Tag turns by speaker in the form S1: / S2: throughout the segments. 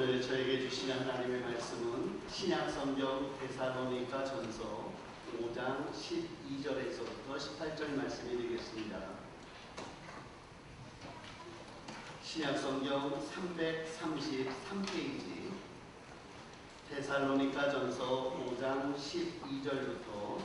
S1: 오늘 저에게 주시는 하나님의 말씀은 신약성경 데살로니가 전서 5장 12절에서부터 18절 말씀이 되겠습니다. 신약성경 333페이지 데살로니가 전서 5장 12절부터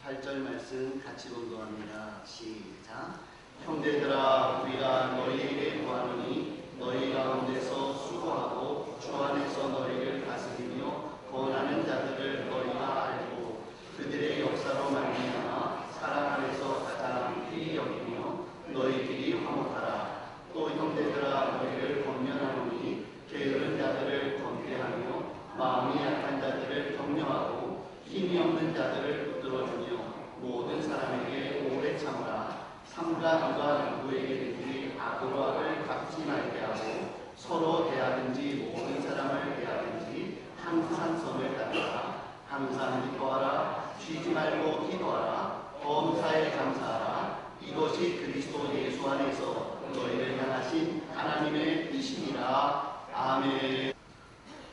S1: 18절 말씀 같이 봉독합니다. 시작. 형제들아, 우리가 너희에게 구하노니 너희 가운데서 수고하고 주 안에서 너희를 다스리며 권하는 자들을 너희가 알고 그들의 역사로 말미암아 사랑 안에서 가장 귀히 여기며 너희끼리 화목하라. 또 형제들아, 너희를 권면하노니 게으른 자들을 권태하며 마음이 약한 자들을 격려하고 힘이 없는 자들을 붙들어주며 모든 사람에게 오래 참으라. 삼가 누가 누구에게든지 악으로 악을 갚지 말게 하고 서로 대하든지 모든 사람을 대하든지 항상 선을 따르라. 항상 기뻐하라. 쉬지 말고 기도하라. 범사에 감사하라. 이것이 그리스도 예수 안에서 너희를 향하신 하나님의 뜻이니라. 아멘.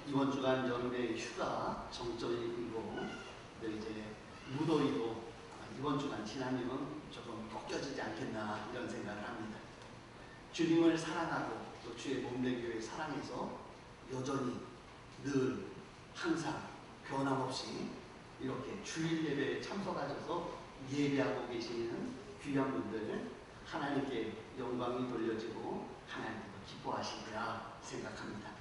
S1: 이번 주간 여름의 휴가 정점이고 이제 무더위도 이번 주간 지나면 조금 꺾여지지 않겠나 이런 생각을 합니다. 주님을 사랑하고 또 주의 몸된 교회 사랑해서 여전히 늘 항상 변함없이 이렇게 주일 예배에 참석하셔서 예배하고 계시는 귀한 분들 하나님께 영광이 돌려지고 하나님께서 기뻐하시리라 생각합니다.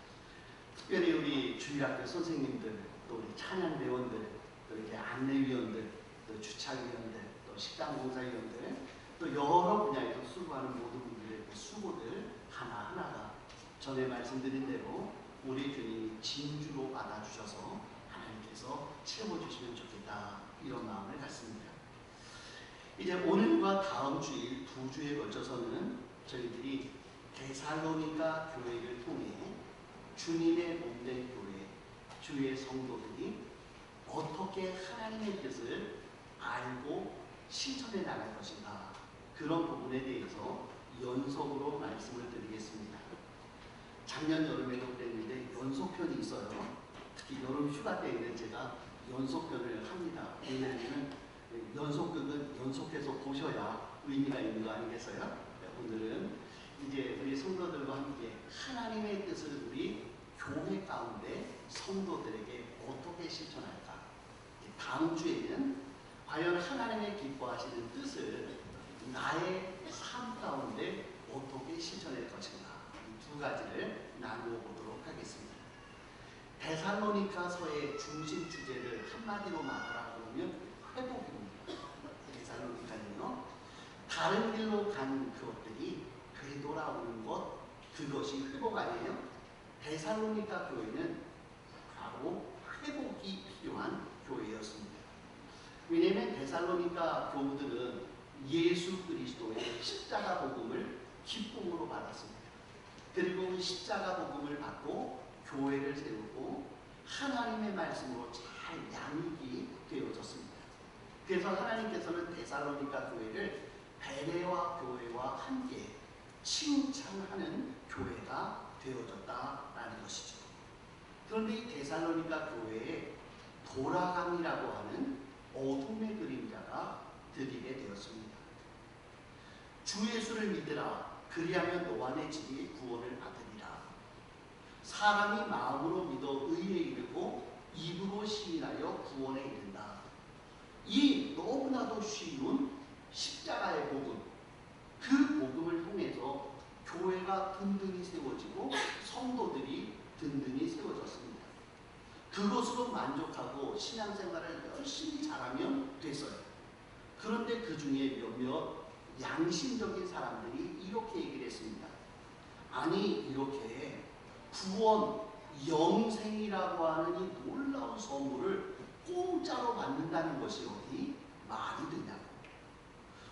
S1: 특별히 우리 주일학교 선생님들, 또 우리 찬양대원들, 또 이렇게 안내위원들, 또 주차위원들, 또 식당공사위원들, 또 여러 분야에서 수고하는 모든 분들의 그 수고들 하나하나가 전에 말씀드린 대로 우리 주님이 진주로 받아주셔서 하나님께서 채워주시면 좋겠다 이런 마음을 갖습니다. 이제 오늘과 다음 주일 두 주에 걸쳐서는 저희들이 데살로니가 교회를 통해 주님의 몸된 교회, 주의 성도들이 어떻게 하나님의 뜻을 알고 실천해 나갈 것인가, 그런 부분에 대해서 연속으로 말씀을 드리겠습니다. 작년 여름에도 그랬는데 연속편이 있어요. 특히 여름 휴가 때에는 제가 연속편을 합니다. 왜냐하면 연속극은 연속해서 보셔야 의미가 있는 거 아니겠어요? 오늘은 이제 우리 성도들과 함께 하나님의 뜻을 우리 교회 가운데 성도들에게 어떻게 실천할까? 다음 주에는 과연 하나님의 기뻐하시는 뜻을 나의 삶 가운데 어떻게 실천할 것인가, 이 두 가지를 나누어 보도록 하겠습니다. 데살로니가서의 중심 주제를 한마디로 말하라고 하면 회복입니다. 데살로니가는요, 다른 길로 간 그것들이 되돌아오는 것, 그것이 회복 아니에요? 데살로니가 교회는 바로 회복이 필요한 교회였습니다. 왜냐하면 데살로니가 교우들은 예수 그리스도의 십자가 복음을 기쁨으로 받았습니다. 그리고 십자가 복음을 받고 교회를 세우고 하나님의 말씀으로 잘 양육이 되어졌습니다. 그래서 하나님께서는 데살로니가 교회를 베레와 교회와 함께 칭찬하는 교회가 되어졌다라는 것이죠. 그런데 이 데살로니가 교회에 돌아감이라고 하는 어둠의 그림자가 들이게 되었습니다. 주 예수를 믿으라. 그리하면 너와 내 집이 구원을 받으리라. 사람이 마음으로 믿어 의에 이르고 입으로 시인하여 구원에 이른다. 이 너무나도 쉬운 십자가의 복음, 그 복음을 통해서 교회가 든든히 세워지고 성도들이 든든히 세워졌습니다. 그것으로 만족하고 신앙생활을 열심히 잘하면 됐어요. 그런데 그 중에 몇몇 양심적인 사람들이 이렇게 얘기를 했습니다. 아니, 이렇게 구원, 영생이라고 하는 이 놀라운 선물을 공짜로 받는다는 것이 어디 말이 되냐고.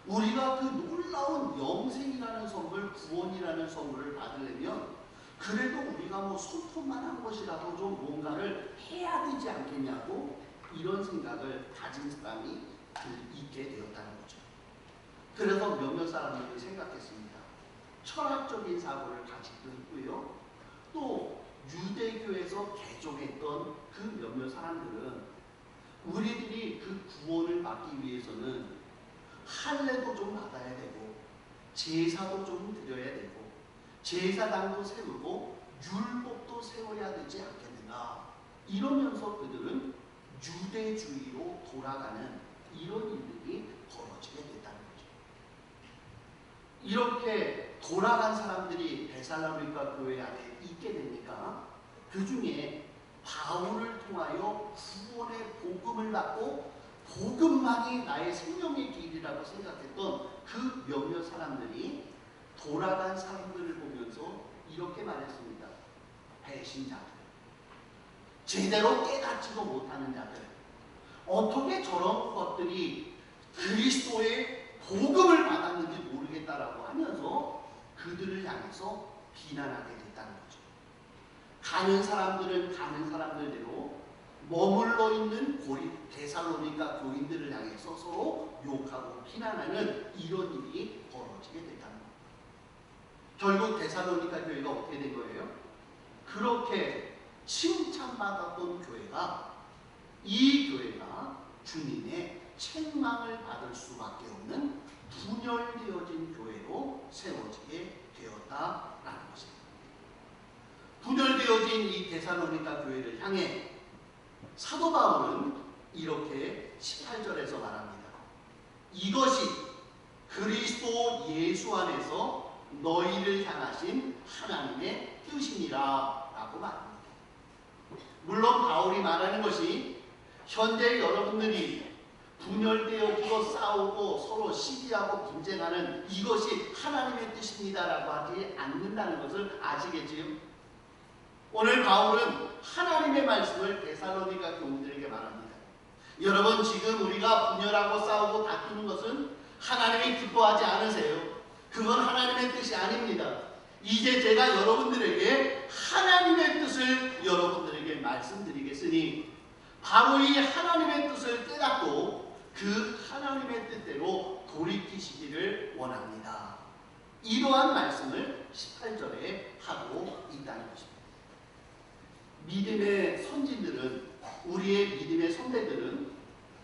S1: 우리가 그 놀라운 영생이라는 선물, 구원이라는 선물을 받으려면 그래도 우리가 뭐 손톱만 한 것이라도 좀 뭔가를 해야 되지 않겠냐고, 이런 생각을 가진 사람이 있게 되었다는 거죠. 그래서 몇몇 사람들이 생각했습니다. 철학적인 사고를 가지고 있고요. 또 유대교의 복종했던 그 몇몇 사람들은 우리들이 그 구원을 받기 위해서는 할례도 좀 받아야 되고 제사도 좀 드려야 되고 제사당도 세우고 율법도 세워야 되지 않겠는가. 이러면서 그들은 유대주의로 돌아가는 이런 일들이 벌어지게 됐다는 거죠. 이렇게 돌아간 사람들이 데살로니가 교회 안에 있게 되니까 그 중에 바울을 통하여 구원의 복음을 받고 복음만이 나의 생명의 길이라고 생각했던 그 몇몇 사람들이 돌아간 사람들을 보면서 이렇게 말했습니다. 배신자들, 제대로 깨닫지도 못하는 자들, 어떻게 저런 것들이 그리스도의 복음을 받았는지 모르겠다라고 하면서 그들을 향해서 비난하게 됐다는 거죠. 가는 사람들은 가는 사람들대로 머물러 있는 데살로니가 교인들을 향해서 서로 욕하고 비난하는 이런 일이 벌어지게 됐다는 겁니다. 결국 데살로니가 교회가 어떻게 된 거예요? 그렇게 칭찬받았던 교회가 이 교회가 주님의 책망을 받을 수밖에 없는 분열되어진 교회로 세워지게 되었다라는 것입니다. 분열되어진 이 데살로니가 교회를 향해 사도 바울은 이렇게 18절에서 말합니다. 이것이 그리스도 예수 안에서 너희를 향하신 하나님의 뜻이니라 라고 말합니다. 물론 바울이 말하는 것이 현재 여러분들이 분열되어 싸우고 서로 시기하고 분쟁하는 이것이 하나님의 뜻입니다 라고 하지 않는다는 것을 아시겠지요? 오늘 바울은 하나님의 말씀을 데살로니가 교우들에게 말합니다. 여러분, 지금 우리가 분열하고 싸우고 다투는 것은 하나님이 기뻐하지 않으세요. 그건 하나님의 뜻이 아닙니다. 이제 제가 여러분들에게 하나님의 뜻을 여러분들에게 말씀드리겠으니 바로 이 하나님의 뜻을 깨닫고 그 하나님의 뜻대로 돌이키시기를 원합니다. 이러한 말씀을 18절에 하고 있다는 것입니다. 믿음의 선진들은, 우리의 믿음의 선배들은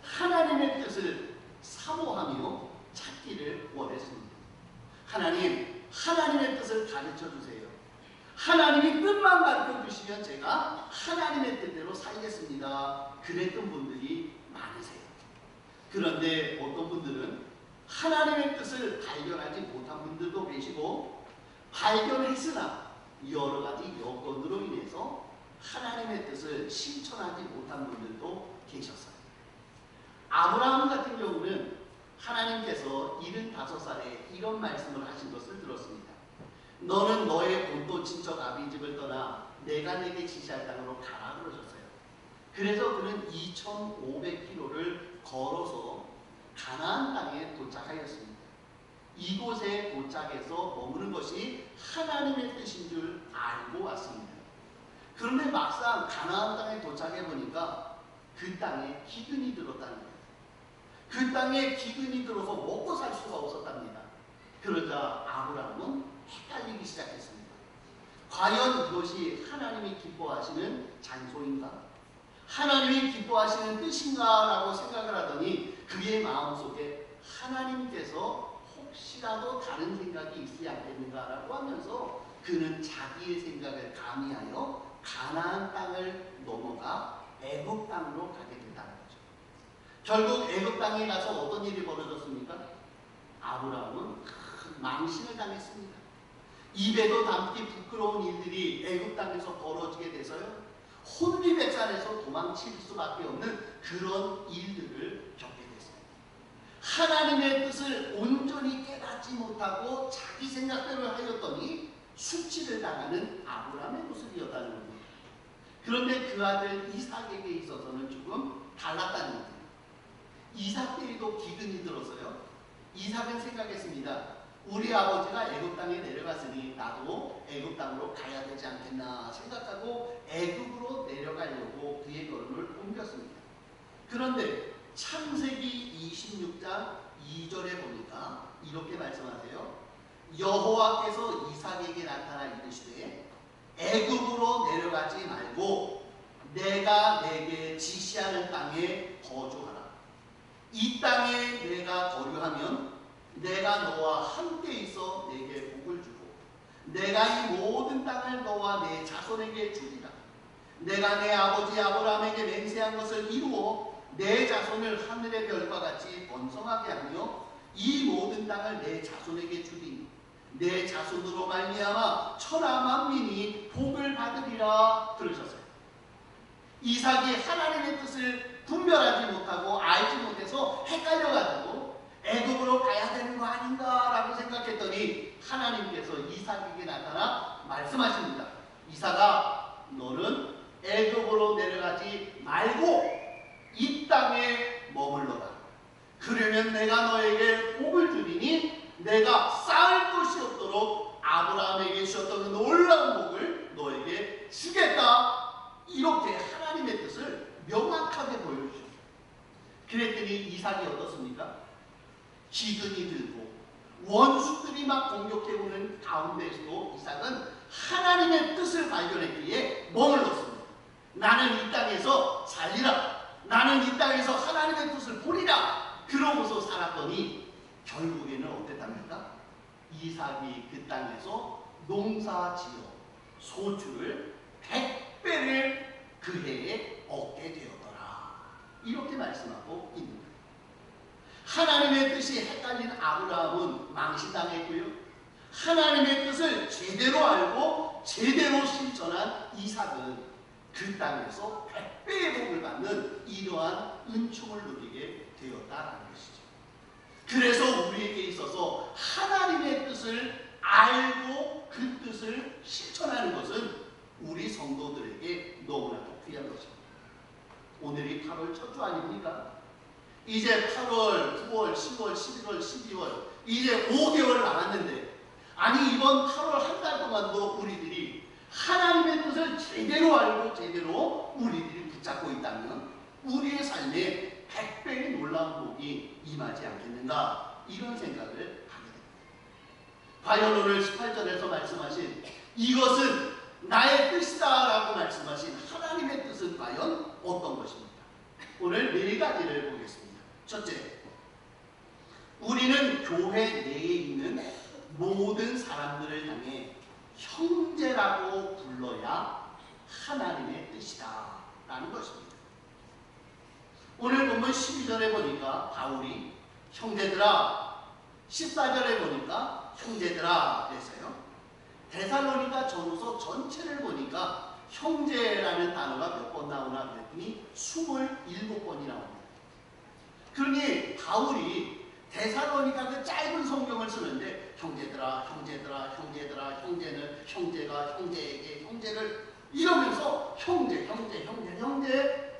S1: 하나님의 뜻을 사모하며 찾기를 원했습니다. 하나님, 하나님의 뜻을 가르쳐 주세요. 하나님이 뜻만 가르쳐 주시면 제가 하나님의 뜻대로 살겠습니다. 그랬던 분들이 많으세요. 그런데 어떤 분들은 하나님의 뜻을 발견하지 못한 분들도 계시고, 발견했으나 여러 가지 여건으로 인해서 하나님의 뜻을 실천하지 못한 분들도 계셨어요. 아브라함 같은 경우는 하나님께서 75살에 이런 말씀을 하신 것을 들었습니다. 너는 너의 본토 친척 아비집을 떠나 내가 내게 지시할 땅으로 가라 그러셨어요. 그래서 그는 2500km를 걸어서 가나안 땅에 도착하였습니다. 이곳에 도착해서 머무는 것이 하나님의 뜻인 줄 알고 왔습니다. 그런데 막상 가나안 땅에 도착해 보니까 그 땅에 기근이 들었다는 거예요. 그 땅에 기근이 들어서 먹고 살 수가 없었답니다. 그러자 아브라함은 헷갈리기 시작했습니다. 과연 이것이 하나님이 기뻐하시는 장소인가? 하나님이 기뻐하시는 뜻인가? 라고 생각을 하더니 그의 마음속에 하나님께서 혹시라도 다른 생각이 있지 않겠는가? 라고 하면서 그는 자기의 생각을 가미하여 가나안 땅을 넘어가 애굽 땅으로 가게 된다는 거죠. 결국 애굽 땅에 가서 어떤 일이 벌어졌습니까? 아브라함은 큰 망신을 당했습니다. 입에도 담기 부끄러운 일들이 애굽 땅에서 벌어지게 돼서요, 혼비백산에서 도망칠 수밖에 없는 그런 일들을 겪게 됐습니다. 하나님의 뜻을 온전히 깨닫지 못하고 자기 생각대로 하였더니 수치를 당하는 아브라함의 모습이었다는 겁니다. 그런데 그 아들 이삭에게 있어서는 조금 달랐다는 겁니다. 이삭 때에도 기근이 들어서요, 이삭은 생각했습니다. 우리 아버지가 애굽 땅에 내려갔으니 나도 애굽 땅으로 가야 되지 않겠나 생각하고 애굽으로 내려가려고 그의 걸음을 옮겼습니다. 그런데 창세기 26장 2절에 보니까 이렇게 말씀하세요. 여호와께서 이삭에게 나타나 이르시되 애굽으로 내려가지 말고 내가 내게 지시하는 땅에 거주하라. 이 땅에 내가 거류하면 내가 너와 함께 있어 내게 복을 주고 내가 이 모든 땅을 너와 내 자손에게 주리라. 내가 내 아버지 아브라함에게 맹세한 것을 이루어 내 자손을 하늘의 별과 같이 번성하게 하며 이 모든 땅을 내 자손에게 주리니 내 자손으로 말미암아 천하 만민이 복을 받으리라. 들으셨어요? 이삭이 하나님의 뜻을 분별하지 못하고 알지 못해서 헷갈려가지고 애굽으로 가야 되는 거 아닌가라고 생각했더니 하나님께서 이삭에게 나타나 말씀하십니다. 이삭아, 너는 애굽으로 내려가지 말고 이 땅에 머물러라. 그러면 내가 너에게 복을 주리니 내가 쌓을 것이 없도록 아브라함에게 주셨던 그 놀라운 복을 너에게 주겠다. 이렇게 하나님의 뜻을 명확하게 보여주셨어요. 그랬더니 이삭이 어떻습니까? 기근이 들고 원수들이 막 공격해오는 가운데서도 이삭은 하나님의 뜻을 발견했기에 머물렀습니다. 나는 이 땅에서 살리라. 나는 이 땅에서 하나님의 뜻을 보리라. 그러고서 살았더니 결국에는 어땠답니까? 이삭이 그 땅에서 농사지어 소출을 100배를 그 해에 얻게 되었더라. 이렇게 말씀하고 있는 거예요. 하나님의 뜻이 헷갈린 아브라함은 망신당했고요. 하나님의 뜻을 제대로 알고 제대로 실천한 이삭은 그 땅에서 100배의 복을 받는 이러한 은총을 누리게 되었다는 것이죠. 그래서 우리에게 있어서 하나님의 뜻을 알고 그 뜻을 실천하는 것은 우리 성도들에게 너무나도 귀한 것입니다. 오늘이 8월 첫 주 아닙니까? 이제 8월, 9월, 10월, 11월, 12월 이제 5개월 남았는데 아니 이번 8월 한 달 동안도 우리들이 하나님의 뜻을 제대로 알고 제대로 우리들이 붙잡고 있다면 우리의 삶에 100배의 놀라운 복이 임하지 않겠는가 이런 생각을 하게 됩니다. 과연 오늘 18절에서 말씀하신 이것은 나의 뜻이다 라고 말씀하신 하나님의 뜻은 과연 어떤 것입니까? 오늘 4가지를 보겠습니다. 첫째, 우리는 교회 내에 있는 모든 사람들을 향해 형제라고 불러야 하나님의 뜻이다 라는 것입니다. 오늘 본문 12절에 보니까 바울이 형제들아, 14절에 보니까 형제들아 그랬어요. 데살로니가 전후서 전체를 보니까 형제라는 단어가 몇 번 나오나 그랬더니 27번이 나옵니다. 그러니 바울이 데살로니가 그 짧은 성경을 쓰는데 형제들아 형제들아 형제들아 형제는 형제가 형제에게 형제를 이러면서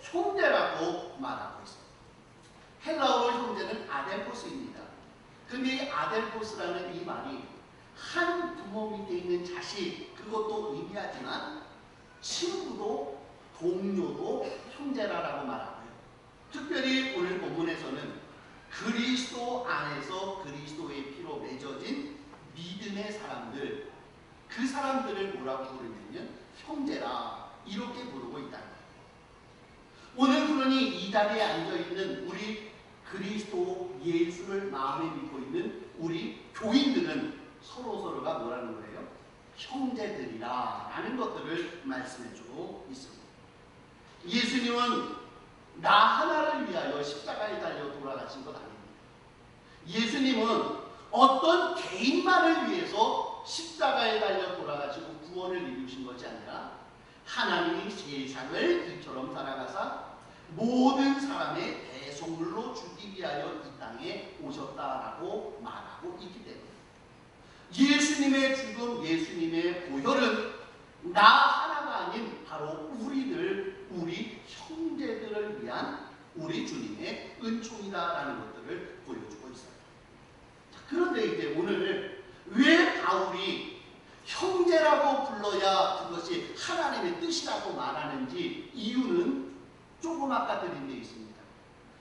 S1: 형제라고 말하고 있어요. 헬라어로 형제는 아델포스입니다. 근데 이 아델포스라는 이 말이 한 부모 밑에 있는 자식 그것도 의미하지만 친구도 동료도 형제라고 말하고요. 특별히 오늘 본문에서는 그리스도 안에서 그리스도의 피로 맺어진 믿음의 사람들 그 사람들을 뭐라고 부르냐면 형제라 이렇게 부르고 있다는 거예요. 오늘 그러니 이 자리에 앉아있는 우리 그리스도 예수를 마음에 믿고 있는 우리 교인들은 서로가 뭐라는 거예요? 형제들이라 라는 것들을 말씀해주고 있습니다. 예수님은 나 하나를 위하여 십자가에 달려 돌아가신 것 아닙니다. 예수님은 어떤 개인만을 위해서 십자가에 달려 돌아가시고 구원을 이루신 것이 아니라 하나님이 세상을 이처럼 살아가사 모든 사람의 대속물로 주기 위하여 이 땅에 오셨다라고 말하고 있기 때문에 예수님의 죽음, 예수님의 보혈은 나 하나가 아닌 바로 우리 형제들을 위한 우리 주님의 은총이다라는 것들을 보여주고 있어요. 자, 그런데 이제 오늘 왜 바울이 형제라고 불러야 그것이 하나님의 뜻이라고 말하는지 이유는 조금 아까 드린 데 있습니다.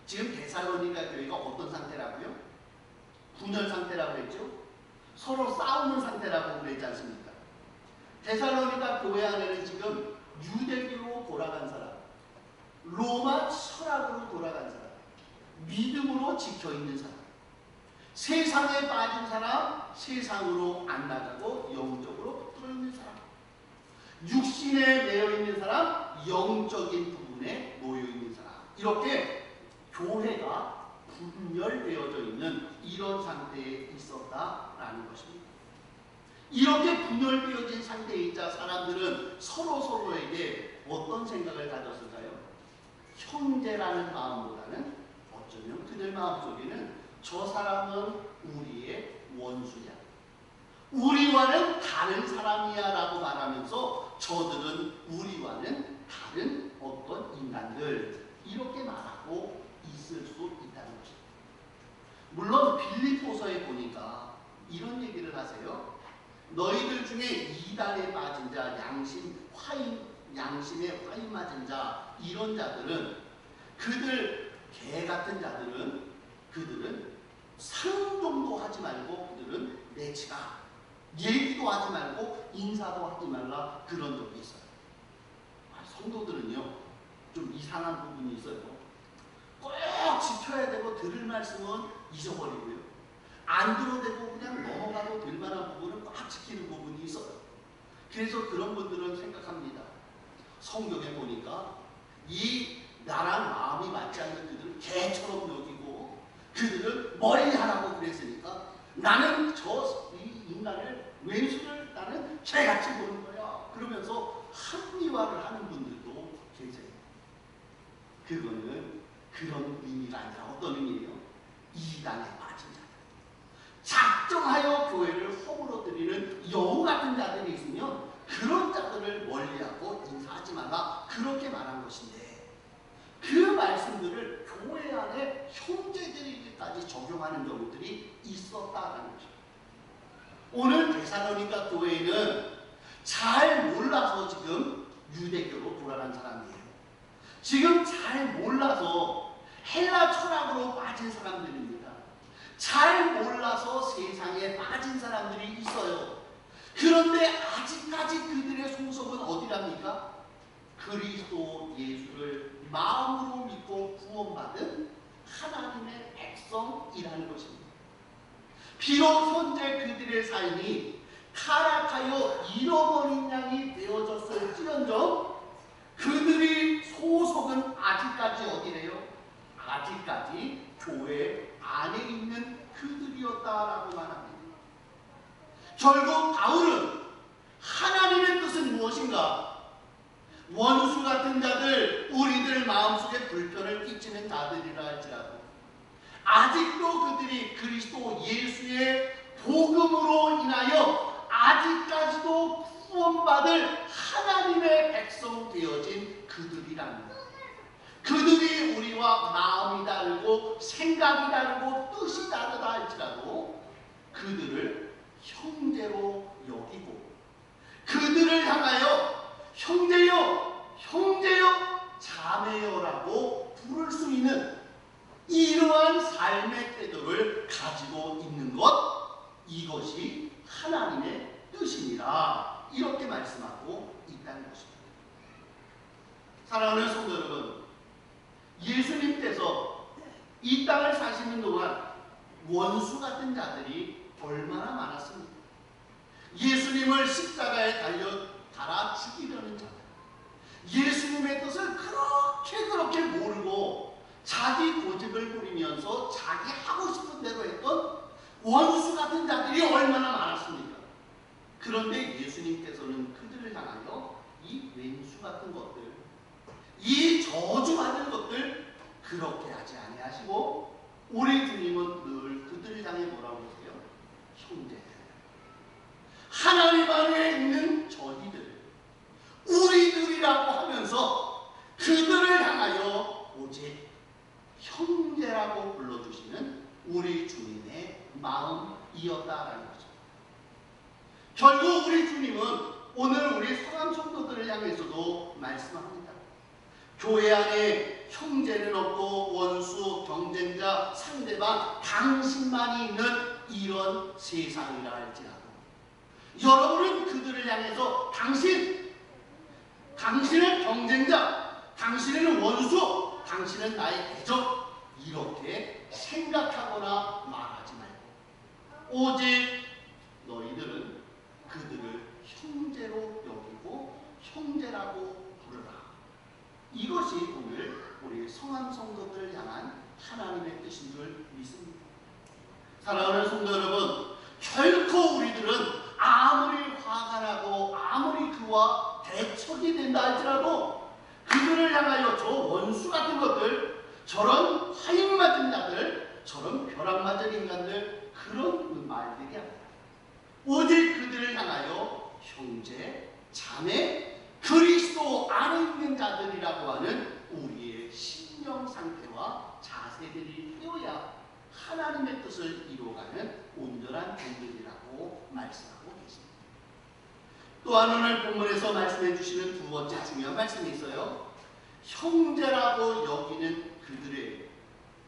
S1: 지금 데살로니가 교회가 어떤 상태라고요? 분열 상태라고 했죠? 서로 싸우는 상태라고 그랬지 않습니까? 데살로니가 교회 안에는 지금 유대교로 돌아간 사람, 로마 철학으로 돌아간 사람, 믿음으로 지켜있는 사람, 세상에 빠진 사람, 세상으로 안 나가고 영적으로 붙어있는 사람, 육신에 매여있는 사람, 영적인 부분에 놓여있는 사람, 이렇게 교회가 분열되어져 있는 이런 상태에 있었다라는 것입니다. 이렇게 분열되어진 상태에 있자 사람들은 서로에게 어떤 생각을 가졌을까요? 형제라는 마음보다는 어쩌면 그들 마음속에는 저 사람은 우리의 원수야, 우리와는 다른 사람이야 라고 말하면서 저들은 우리와는 다른 어떤 인간들, 이렇게 말하고 있을 수 있다는 것입니다. 물론 빌립보서에 보니까 이런 얘기를 하세요. 너희들 중에 이단에 빠진 자, 양심에 화인 맞은 자, 이런 자들은, 그들 개 같은 자들은, 그들은 상종도 하지 말고 그들은 내치가 얘기도 하지 말고 인사도 하지 말라, 그런 적이 있어요. 성도들은요 좀 이상한 부분이 있어요. 꼭 지켜야 되고 들을 말씀은 잊어버리고요, 안 들어대고 그냥 넘어가도 될 만한 부분은 꽉 지키는 부분이 있어요. 그래서 그런 분들은 생각합니다. 성경에 보니까 이 나랑 마음이 맞지 않는 그들은 개처럼 여기고 그들은 머리 하라고 그랬으니까 나는 이 인간을, 왼수를 나는 개같이 보는 거야, 그러면서 합리화를 하는 분들도 계세요. 그거는 그런 의미가 아니라 어떤 의미예요? 이단에 빠진 자들, 작정하여 교회를 허물어뜨리는 여우 같은 자들이 있으면 그런 자들을 멀리하고 인사하지 말라, 그렇게 말한 것인데, 그 말씀들을 교회 안에 형제들에게까지 적용하는 경우들이 있었다는 것입니다. 오늘 데살로니가 교회는 잘 몰라서 지금 유대교로 돌아간 사람이에요. 지금 잘 몰라서 헬라 철학으로 빠진 사람들입니다. 잘 몰라서 세상에 빠진 사람들이 있어요. 그런데 아직까지 그들의 소속은 어디랍니까? 그리스도 예수를 마음으로 믿고 구원받은 하나님의 백성이라는 것입니다. 비록 현재 그들의 삶이 타락하여 잃어버린 양이 되어졌을지언정 그들이 소속은 아직까지 어디래요? 아직까지 교회 안에 있는 그들이었다라고 말합니다. 결국 바울은 하나님의 뜻은 무엇인가? 원수 같은 자들, 우리들 마음속에 불편을 끼치는 자들이라 할지라도 아직도 그들이 그리스도 예수의 복음으로 인하여 아직까지도 구원받을 하나님의 백성 되어진 그들이라는 것. 그들이 우리와 마음이 다르고 생각이 다르고 뜻이 다르다 할지라도 그들을 형제로 여기고 그들을 향하여 형제여, 형제여, 자매여라고 부를 수 있는 이러한 삶의 태도를 가지고 있는 것, 이것이 하나님의 뜻입니다. 이렇게 말씀하고 있다는 것입니다. 사랑하는 성도 여러분, 예수님께서 이 땅을 사시는 동안 원수 같은 자들이 얼마나 많았습니까? 예수님을 십자가에 달아 죽이려는 자들, 예수님의 뜻을 그렇게 모르고 자기 고집을 부리면서 자기 하고 싶은 대로 했던 원수 같은 자들이 얼마나 많았습니까? 그런데 예수님께서는 그들을 향하여 이 왼수 같은 것들, 이 저주받은 것들 그렇게 하지 아니하시고 우리 주님은 늘 그들을 향해 뭐라고 하세요? 형제, 하나님 안에 있는 저희들, 우리들이라고 하면서 그들을 향하여 오직 형제라고 불러주시는 우리 주님의 마음이었다라는 거죠. 결국 우리 주님은 오늘 우리 성암 성도들을 향해서도 말씀합니다. 교회 안에 형제는 없고 원수, 경쟁자, 상대방, 당신만이 있는 이런 세상이라 할지라도 여러분은 그들을 향해서 당신은 경쟁자, 당신은 원수, 당신은 나의 대적, 이렇게 생각하거나 말하지 말고 오직 너희들은 그들을 형제로 여기고 형제라고 부르라. 이것이 오늘 우리 성암 성도들을 향한 하나님의 뜻인 줄 믿습니다. 사랑하는 성도 여러분, 결코 우리들은 아무리 화가 나고 아무리 그와 대척이 된다 할지라도 그들을 향하여 저 원수 같은 것들, 저런 화인 맞은 자들, 저런 벼락 맞은 인간들, 그런 말들이 아니라 오직 그들을 향하여 형제, 자매, 그리스도 안에 있는 자들이라고 하는 우리의 심령 상태와 자세들이 되어야 하나님의 뜻을 이루어가는 온전한 종들이라고 말씀하고 계십니다. 또한 오늘 본문에서 말씀해 주시는 두 번째 중요한 말씀이 있어요. 형제라고 여기는 그들의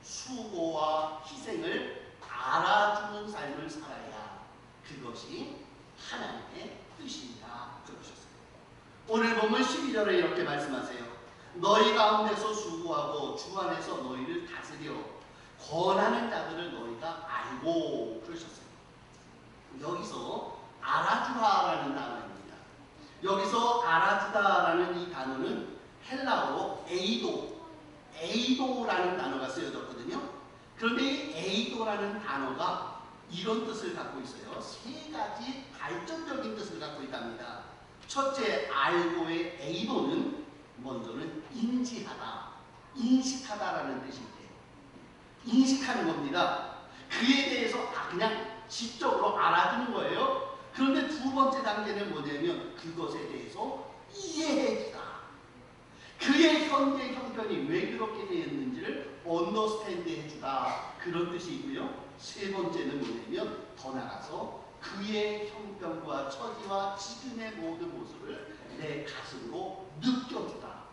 S1: 수고와 희생을 알아주는 삶을 살아야 그것이 하나님의 뜻입니다. 그러셨어요. 오늘 본문 12절에 이렇게 말씀하세요. 너희 가운데서 수고하고 주 안에서 너희를 다스려 권하는 자들을 너희가 알고, 그러셨어요. 여기서 알아주라라는 단어입니다. 여기서 알아주다라는 이 단어는 헬라어로 에이도라는 단어가 쓰여졌거든요. 그런데 이 에이도라는 단어가 이런 뜻을 갖고 있어요. 세 가지 발전적인 뜻을 갖고 있답니다. 첫째, 알고의 에이도는 먼저는 인지하다, 인식하다라는 뜻인데요. 인식하는 겁니다. 그에 대해서 그냥 지적으로 알아주는 거예요. 그런데 두 번째 단계는 뭐냐면 그것에 대해서 이해해주다. 그의 현재 형편이 왜 그렇게 되었는지를 언더스탠드 해주다, 그런 뜻이고요. 세 번째는 뭐냐면 더 나가서 그의 형편과 처지와 지금의 모든 모습을 내 가슴으로 느껴주다.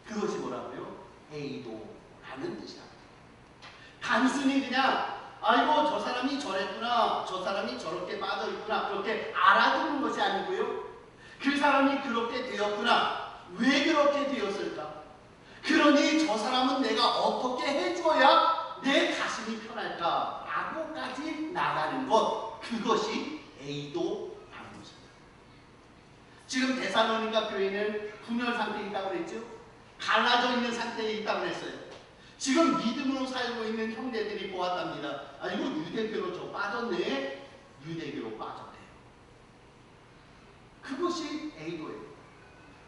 S1: 그것이 뭐라고요? 에이도라는 뜻이랍니다. 단순히 그냥 아이고 저 사람이 저랬구나, 저 사람이 저렇게 빠져있구나, 그렇게 알아두는 것이 아니고요. 그 사람이 그렇게 되었구나, 왜 그렇게 되었을까? 그러니 저 사람은 내가 어떻게 해줘야 내 가슴이 편할까? 라고까지 나가는 것, 그것이 에이도라는 것입니다. 지금 데살로니가 교회는 분열 상태에 있다고 그랬죠? 갈라져 있는 상태에 있다고 그랬어요. 지금 믿음으로 살고 있는 형제들이 보았답니다. 아이고 유대교로 저 빠졌네, 유대교로 빠졌네요. 그것이 에이도예요.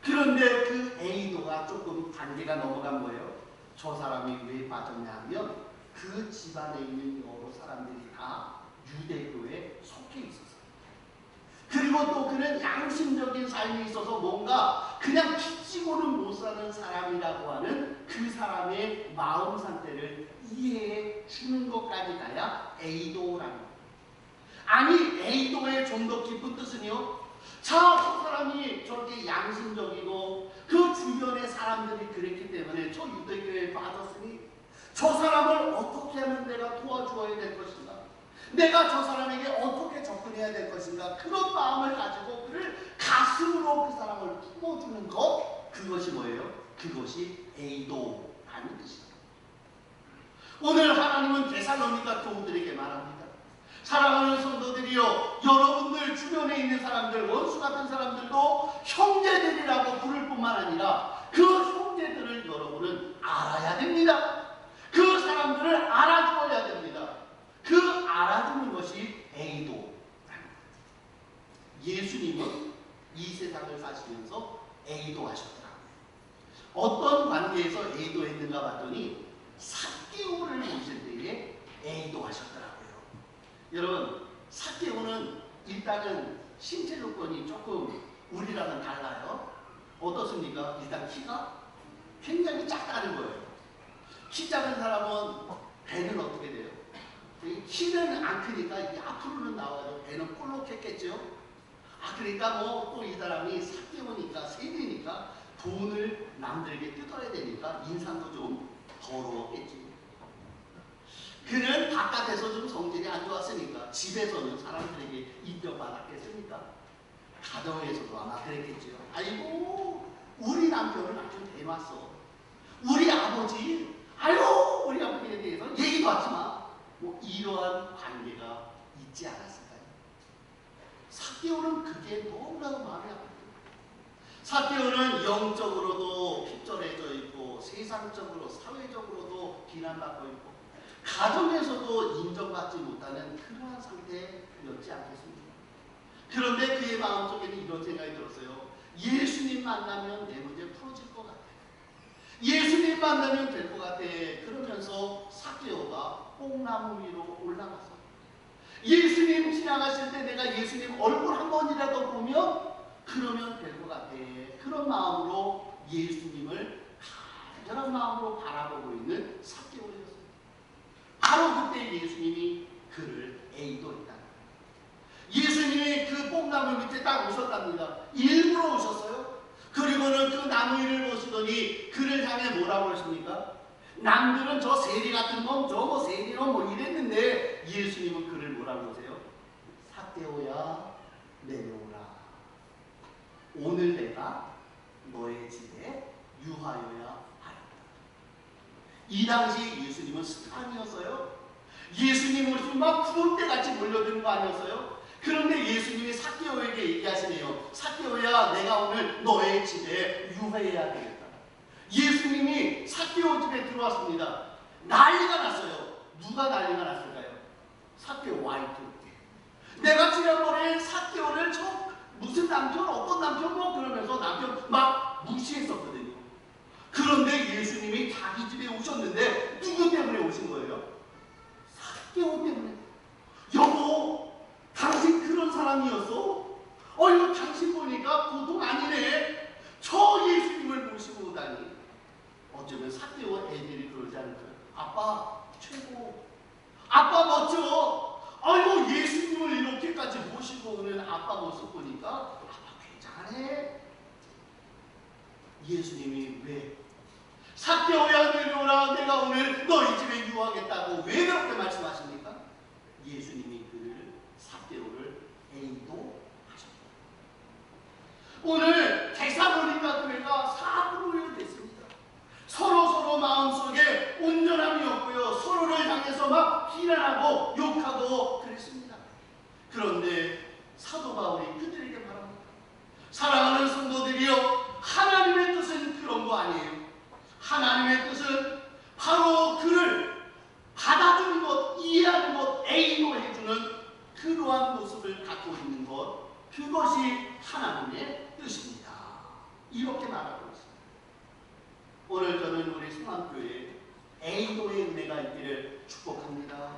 S1: 그런데 그 에이도가 조금 단계가 넘어간 거예요. 저 사람이 왜 빠졌냐 하면 그 집안에 있는 여러 사람들이 다 유대교에 속해 있었어요. 그리고 또 그는 양심적인 삶이 있어서 뭔가 그냥 기지고는 못 사는 사람이라고 하는 그 사람의 마음 상태를 이해해 주는 것까지 가야 에이도라는 거예요. 아니 에이도의 좀 더 깊은 뜻은요, 자, 저 사람이 저렇게 양심적이고 그 주변의 사람들이 그랬기 때문에 저 유대교에 빠졌으니 저 사람을 어떻게 하면 내가 도와주어야 될 것인가, 내가 저 사람에게 어떻게 접근해야 될 것인가, 그런 마음을 가지고 그를 가슴으로 그 사람을 품어주는 것, 그것이 뭐예요? 그것이 에이도라는 뜻입니다. 오늘 하나님은 데살로니가 교우들에게 말합니다. 사랑하는 성도들이여, 여러분들 주변에 있는 사람들, 원수 같은 사람들도 형제들이라고 부를 뿐만 아니라 그 형제들을 여러분은 알아야 됩니다. 그 사람들을 알아주어야 됩니다. 그 알아주는 것이 에이도라는 겁니다. 예수님은 이 세상을 사시면서 에이도하셨더라고요. 어떤 관계에서 에이도했는가 봤더니 삭개오를 모실 때에 에이도하셨더라고요. 여러분, 삭개오는 일단은 신체 조건이 조금 우리랑은 달라요. 어떻습니까? 일단 키가 굉장히 작다는 거예요. 키 작은 사람은 배는 어떻게 돼요? 키는 안 크니까 이게 앞으로는 나와요. 배는 볼록했겠죠. 그러니까 뭐 또 이 사람이 삭개오니까 세리니까 돈을 남들에게 뜯어야 되니까 인상도 좀 더러웠겠지. 그는 바깥에서 좀 성질이 안 좋았으니까 집에서는 사람들에게 인정받았겠습니까? 가정에서도 아마 그랬겠죠. 아이고 우리 남편은 아주 내놨어. 우리 아버지, 아유, 우리 아버지에 대해서 얘기도 하지 마. 뭐 이러한 관계가 있지 않았을까요? 삭개오는 그게 너무나도 마음이 아팠어요. 삭개오는 영적으로도 핍절해져 있고 세상적으로 사회적으로도 비난받고 있고 가정에서도 인정받지 못하는 그러한 상태였지 않겠습니까? 그런데 그의 마음속에는 이런 생각이 들었어요. 예수님 만나면 내 문제 풀어질 것 같아. 예수님 만나면 될 것 같아. 그러면서 삭개오가 뽕나무 위로 올라가서 예수님 지나가실 때 내가 예수님 얼굴 한 번이라도 보면 그러면 될 것 같아. 그런 마음으로 예수님을 간절한 마음으로 바라보고 있는 삭개오였어요. 바로 그때 예수님이 그를 에이도했다. 예수님이 그 뽕나무 밑에 딱 오셨답니다. 일부러 오셨어요. 그리고는 그 나무 위를 보시더니 그를 향해 뭐라고 하십니까? 남들은 저 세리 같은 놈, 저거 세리놈 뭐 이랬는데 예수님은 그를 뭐라고 하세요? 삭개오야 내려오라. 오늘 내가 너의 집에 유하여야 하였다. 이 당시 예수님은 스탄이었어요. 예수님을 막 구름대같이 몰려드는 거 아니었어요? 그런데 예수님이 삭개오에게 얘기하시네요. 삭개오야, 내가 오늘 너의 집에 유하여야 되겠다. 예수님이 삭개오 집에 들어왔습니다. 난리가 났어요. 누가 난리가 났을까요? 삭개오 와이프. 내가 지난번에 삭개오를 무슨 남편, 어떤 남편 뭐 그러면서 남편 막 무시했었거든요. 그런데 예수님이 자기 집에 오셨는데 누구 때문에 오신 거예요? 삭개오 때문에. 여보, 당신 그런 사람이었어? 이거 당신 보니까 보통 아니네. 저 예수님을 모시고 오다니. 어쩌면 삭개오 애들이 그러지 않을까요? 아빠 최고, 아빠 멋져. 아이고, 예수님을 이렇게까지 모시고 오는 아빠 모습 보니까 아빠 굉장하네. 예수님이 왜 삭개오야 내려오라, 내가 오늘 너희 집에 유하겠다고 왜 그렇게 말씀하십니까? 예수님이 그를 삭개오를 에이도하셨다. 오늘 데살로니가 교회가 사부로 됐습니다. 서로 마음속에 온전함이 없고요. 서로를 향해서 막 비난하고 욕하고 그랬습니다. 그런데 사도 바울이 그들에게 말합니다. 사랑하는 성도들이여, 하나님의 뜻은 그런 거 아니에요. 하나님의 뜻은 바로 그를 받아주는 것, 이해하는 것, 에이도해주는 그러한 모습을 갖고 있는 것, 그것이 하나님의 뜻입니다. 이렇게 말하고 있습니다. 오늘 저는 우리 성암교회에 에이도의 은혜가 있기를 축복합니다.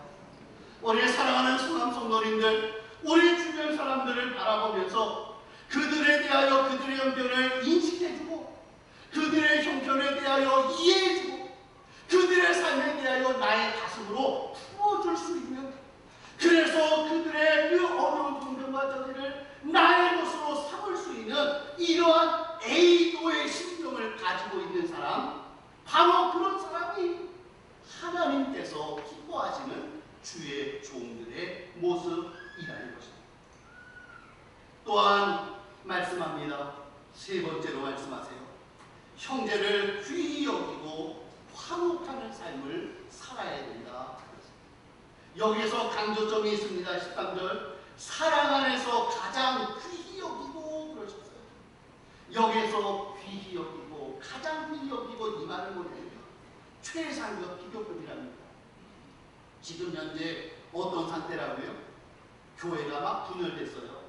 S1: 우리 사랑하는 성암 성도님들, 우리 주변 사람들을 바라보면서 그들에 대하여 그들의 형편을 인식해주고 그들의 형편에 대하여 이해해주고 그들의 삶에 대하여 나의 가슴으로 풀어줄 수 있는, 그래서 그들의 그 어려운 형편과 저기를 나의 것으로 삼을 수 있는 이러한 에이도의 심정을 가지고 있는 사람, 바로 그런 사람이 하나님께서 기뻐하시는 주의 종들의 모습이라는 것입니다. 또한 말씀합니다. 세 번째로 말씀하세요. 형제를 귀히 여기고 화목하는 삶을 살아야 된다. 여기서 강조점이 있습니다. 13절 사랑 안에서 가장 귀히 여기고 그러셨어요. 여기서 귀히 여기고 가장 귀히 여기고 이 말은 뭐냐면 최상급 비교급이랍니다. 지금 현재 어떤 상태라고요? 교회가 막 분열됐어요.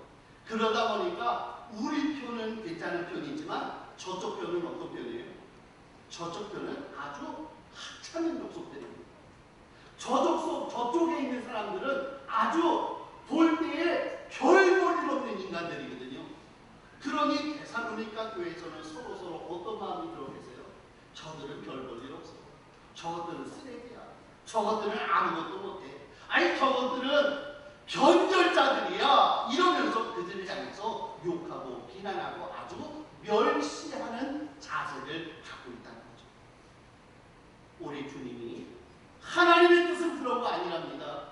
S1: 그러다 보니까 우리 편은 괜찮은 편이지만 저쪽 편은 어떤 편이에요? 저쪽 편은 아주 하찮은 족속들입니다. 저쪽에 있는 사람들은 아주 볼 때에 별 볼일 없는 인간들이거든요. 그러니 데살로니가 교회에서는 서로 어떤 마음이 들어 계세요? 저들은 별 볼일 없어. 저것들은 쓰레기야. 저것들은 아무것도 못해. 아니 저것들은 변절자들이야. 이러면서 그들을 향해서 욕하고 비난하고 아주 멸시하는 자세를 갖고 있다는 거죠. 우리 주님이 하나님의 뜻은 그런 거 아니랍니다.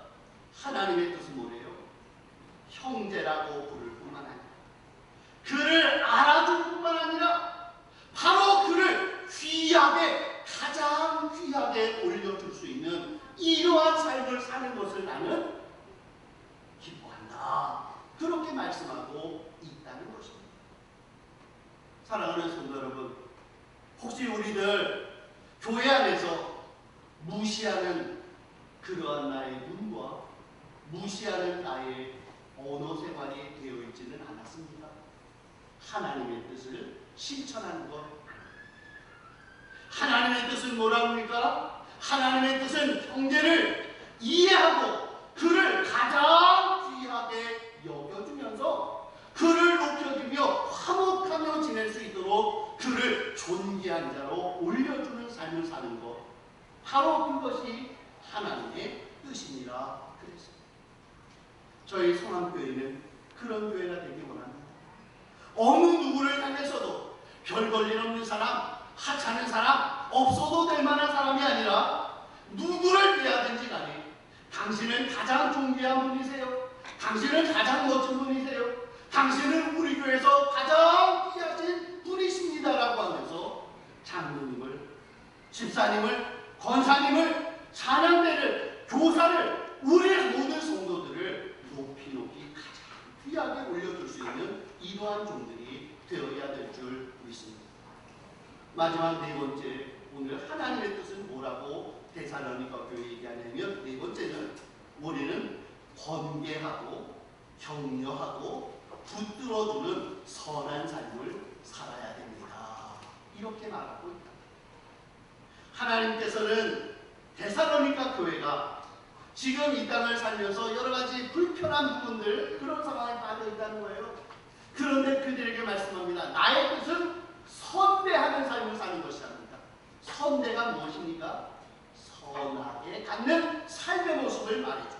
S1: 하나님의 뜻은 뭐래요? 형제라고 부를 뿐만 아니라 그를 알아줄 뿐만 아니라 바로 그를 귀히 사랑하는 성도 여러분, 혹시 우리들 교회 안에서 무시하는 그러한 나의 눈과 무시하는 나의 언어 생활이 되어 있지는 않았습니까? 하나님의 뜻을 실천하는 것. 하나님의 뜻은 뭐라고 합니까? 하나님의 뜻은 형제를 이해하고 그를 가장 귀하게 여겨주면서 그를 높여주며 화목하며 지낼 수 있도록 그를 존귀한 자로 올려주는 삶을 사는 것. 바로 그것이 하나님의 뜻입니다. 그랬습니다. 저희 성암교회는 그런 교회가 되기 원합니다. 어느 누구를 향해서도 별 볼일 없는 사람, 하찮은 사람, 없어도 될 만한 사람이 아니라 누구를 대하든지 간에 당신은 가장 존귀한 분이세요. 당신은 가장 멋진 분이세요. 당신은 우리 교회에서 가장 귀하신 분이십니다라고 하면서 장로님을, 집사님을, 권사님을, 찬양대를, 교사를, 우리의 모든 성도들을 높이 높이 가장 귀하게 올려줄 수 있는 이러한 종들이 되어야 될 줄 믿습니다. 마지막 네 번째, 오늘 하나님의 뜻은 뭐라고 데살로니가 교회에 얘기하냐면, 네 번째는 우리는 권계하고 격려하고 붙들어주는 선한 삶을 살아야 됩니다. 이렇게 말하고 있다. 하나님께서는 데살로니가 교회가 지금 이 땅을 살면서 여러 가지 불편한 부분들, 그런 상황에 빠져 있다는 거예요. 그런데 그들에게 말씀합니다. 나의 뜻은 선대하는 삶을 사는 것이랍니다. 선대가 무엇입니까? 선하게 갖는 삶의 모습을 말해줘요.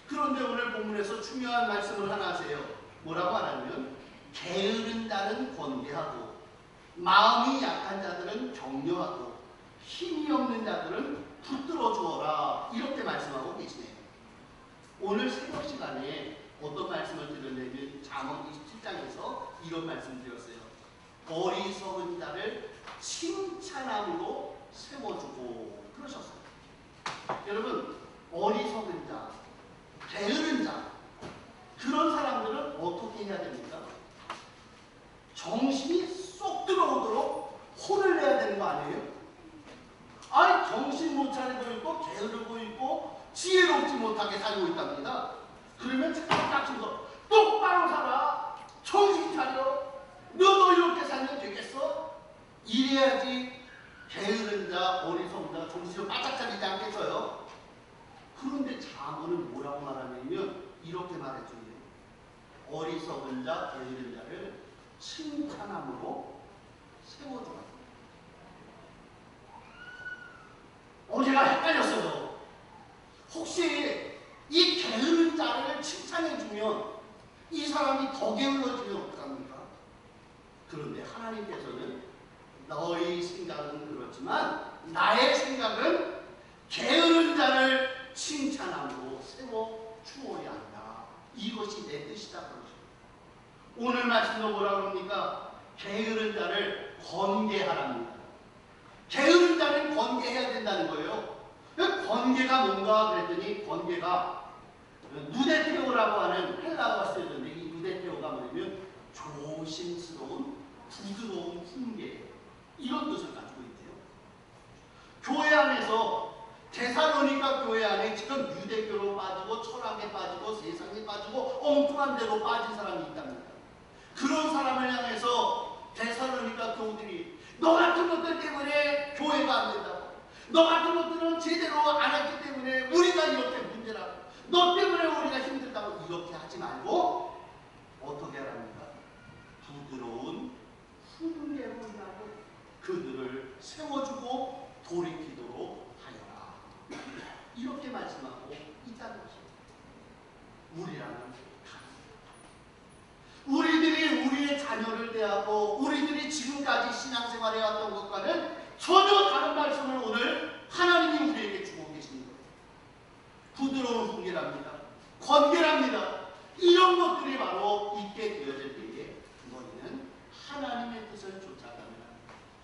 S1: 그런데 오늘 본문에서 중요한 말씀을 하나 하세요. 뭐라고 하냐면, 게으른 자는 권계하고 마음이 약한 자들은 격려하고 힘이 없는 자들은 붙들어 주어라. 이렇게 말씀하고 계시네요. 오늘 새벽 시간에 어떤 말씀을 드렸냐면 잠언 27장에서 이런 말씀 드렸어요. 어리석은 자를 칭찬함으로 세워주고 그러셨어요. 여러분, 어리석은 자, 게으른 자, 그런 사람들은 어떻게 해야 됩니까? 정신이 쏙 들어오도록 혼을 내야 되는 거 아니에요? 아니, 정신 못 차리고 있고 게으르고 있고 지혜롭지 못하게 살고 있답니다. 그러면 딱 쳐서 똑바로 살아, 정신 차려, 너도 이렇게 살면 되겠어? 이래야지 게으른 자, 어리석은 자 정신을 바짝 차리지 않겠어요? 그런데 잠언은 뭐라고 말하냐면 이렇게 말해줘요. 어리석은 자, 게으른 자를 칭찬함으로 세워주라. 제가 헷갈렸어요. 혹시 이 게으른 자를 칭찬해주면 이 사람이 더 게을러지면 어떡합니까? 그런데 하나님께서는 너의 생각은 그렇지만 나의 생각은 게으른 자를 칭찬함으로 세워주어야 한다. 이것이 내 뜻이다. 그러죠. 오늘 말씀도 뭐라고 합니까? 게으른 자를 권계하랍니다. 게으른 자는 권계해야 된다는 거예요. 권계가 뭔가 그랬더니 권계가 누데테오라고 하는 헬라어가 쓰여졌는데 이 누데테오가 뭐냐면 조심스러운, 부드러운 훈계, 이런 뜻을 가지고 있대요. 교회 안에서 데살로니가 교회 안에 지금 유대교로 빠지고 철학에 빠지고 세상에 빠지고 엉뚱한 데로 빠진 사람이 있답니다. 그런 사람을 향해서 데살로니가 교우들이 너 같은 것들 때문에 교회가 안 된다고, 너 같은 것들은 제대로 안 했기 때문에 우리가 이렇게 문제라고, 너 때문에 우리가 힘들다고 이렇게 하지 말고 어떻게 하랍니까? 부드러운 훈계로 일하고 그들을 세워주고 돌이키도록 하여라. 이렇게 말씀하고 있다는 것입니다. 우리라는 우리들이 우리의 자녀를 대하고 우리들이 지금까지 신앙생활 해왔던 것과는 전혀 다른 말씀을 오늘 하나님이 우리에게 주고 계신 거예요. 부드러운 훈계랍니다. 권계랍니다. 이런 것들이 바로 있게 되어질 때에 너희는 하나님의 뜻을 쫓아가면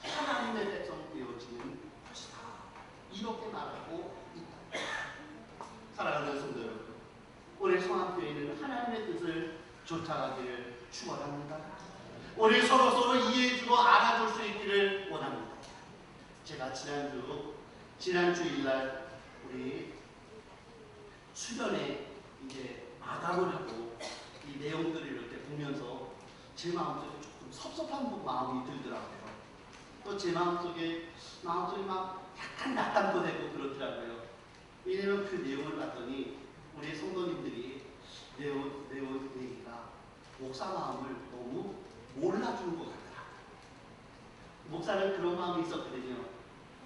S1: 하나님의 백성 되어지는 것이다. 이렇게 말하고 있다. 사랑하는 성도 여러분, 오늘 성암교회는 하나님의 뜻을 쫓아가기를 축원합니다. 우리 서로 이해해주고 알아줄 수 있기를 원합니다. 제가 지난 주일날 우리 수련회 이제 마감을 하고 이 내용들을 이렇게 보면서 제 마음속에 조금 섭섭한 마음이 들더라고요. 또 제 마음속에 막 약간 낙담도 되고 그렇더라고요. 왜냐면 그 내용을 봤더니 우리 성도님들이 내용 얘기가 목사 마음을 너무 몰라주는 것 같더라고요. 목사는 그런 마음이 있었거든요.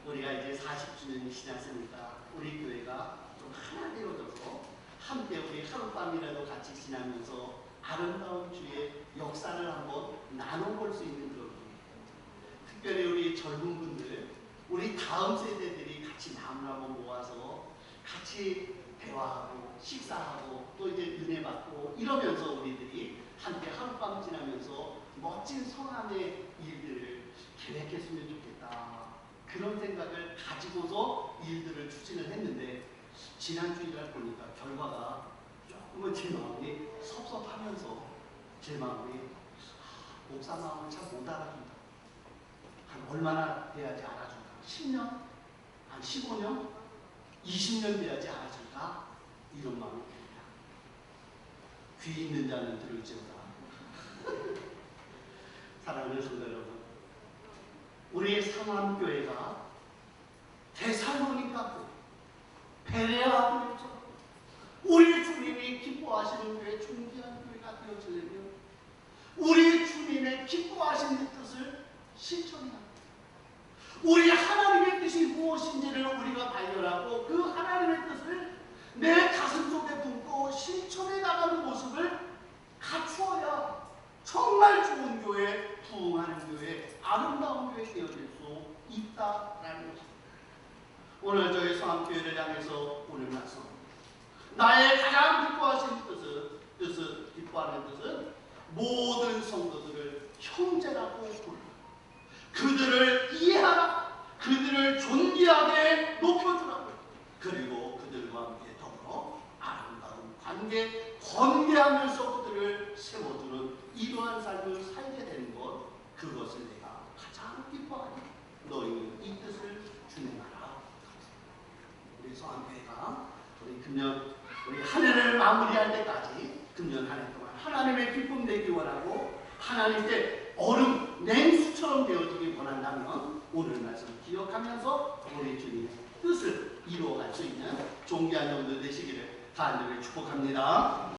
S1: 우리가 이제 40주년이 지났으니까 우리 교회가 좀 하나 되어져서 함께 우리 하룻밤이라도 같이 지나면서 아름다운 주의 역사를 한번 나눠볼 수 있는 그런 분이에요. 특별히 우리 젊은 분들, 우리 다음 세대들이 같이 마음을 한번 모아서 같이 대화하고 식사하고 또 이제 은혜 받고 이러면서 우리들이 함께 하룻밤 지나면서 멋진 성함의 일들을 계획했으면 좋겠다. 그런 생각을 가지고서 일들을 추진을 했는데 지난 주일날 보니까 결과가 조금은 제 마음이 섭섭하면서 제 마음이 목사 마음을 참 못 알아준다. 한 얼마나 돼야지 알아줄까? 10년? 한 15년? 20년 돼야지 알아줄까? 이런 마음이 듭니다. 귀 있는 자는 들을지어다. 사랑하는 성도 여러분, 우리의 상암교회가 데살로니가 베레아 교회처럼 우리 주님이 기뻐하시는 교회, 존귀한 교회가 되어지려면 우리 주님의 기뻐하시는 뜻을 실천해야 합니다. 우리 하나님의 뜻이 무엇인지를 우리가 발견하고 그 하나님의 뜻을 내 가슴 속에 품고 실천해 나가는 모습을 갖추어야 정말 좋은 교회, 부흥하는 교회, 아름다운 교회 되어질 수 있다라는 것입니다. 오늘 저희 성암교회를 향해서 오늘 말씀, 나의 가장 기뻐하는 뜻은 모든 성도들을 형제라고 부르라. 그들을 이해하라. 그들을 존귀하게 높여주라. 그리고 그들과 함께 더불어 아름다운 관계, 건대하면서 그들을 세워주는 이러한 삶을 살게 되는 것, 그것을 내가 가장 기뻐하니 너희는 이 뜻을 준행하라. 우리 성암교회가 우리 한 해를 마무리할 때까지 금년 한 해 동안 하나님의 기쁨 되기 원하고 하나님께 얼음, 냉수처럼 되어지기 원한다면 오늘 말씀 기억하면서 우리 주님의 뜻을 이루어갈 수 있는 존귀한 영들 되시기를 간절히 축복합니다.